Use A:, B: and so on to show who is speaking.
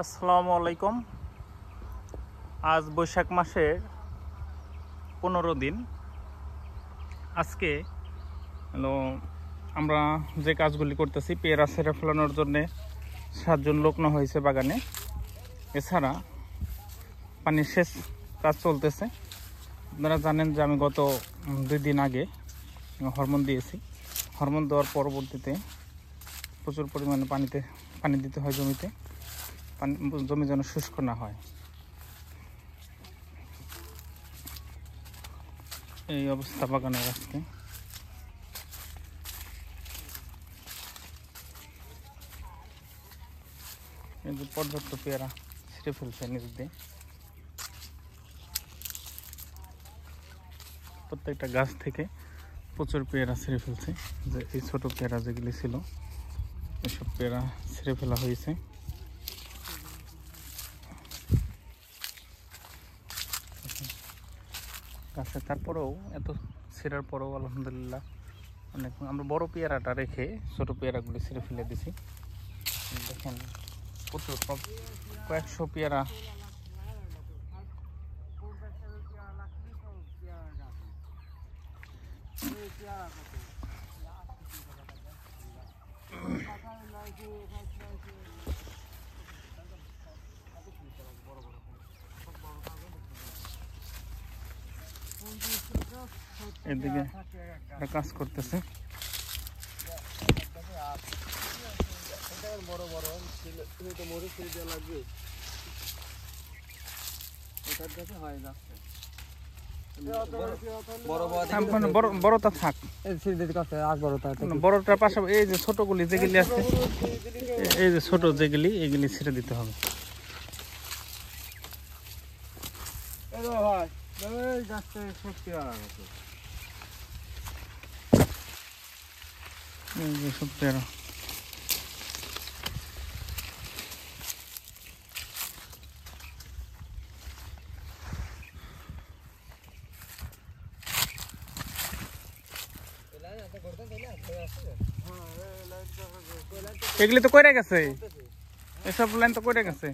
A: আসসালামু আলাইকুম। আজ বৈশাখ মাসের 15 দিন। আজকে আমরা যে কাজগুলি করতেছি, পেয়ারা ছেড়ে ফেলানোর জন্যে 7 জন লোক নেওয়া হয়েছে বাগানে। এছাড়া পানির সেচ কাজ চলতেছে। আপনারা জানেন যে আমি গত 2 দিন আগে হরমোন দিয়েছি। হরমোন দেওয়ার পরবর্তীতে প্রচুর পরিমাণে পানি দিতে হয় জমিতে, জমি যেন শুষ্ক না হয়। এই অবস্থা বাগানের আজকে। এই যে পর্যাপ্ত পেয়ারা ছিঁড়ে ফেলছে নিচ দিয়ে। প্রত্যেকটা গাছ থেকে প্রচুর পেয়ারা ছিঁড়ে ফেলছে। যে এই ছোট পেয়ারা যেগুলি ছিল, এসব পেয়ারা ছিঁড়ে ফেলা হয়েছে। গাছে তারপরেও এত ছিঁড়ার পরেও আলহামদুলিল্লাহ অনেক আমরা বড় পেয়ারাটা রেখে ছোট পেয়ারাগুলি ছিঁড়ে ফেলে দিছি। দেখেন প্রচুর কয়েকশো পেয়ারা। এদিকে কাজ করতেছে। বড়টা থাক, বড়টার পাশাপাশি এই যে ছোটগুলি যেগুলি আছে, এই যে ছোট যেগুলি, এগুলি ছেড়ে দিতে হবে। সব পেয়ারা এগুলি তো কইরা গেছে, এসব লাইন তো কইরা গেছে।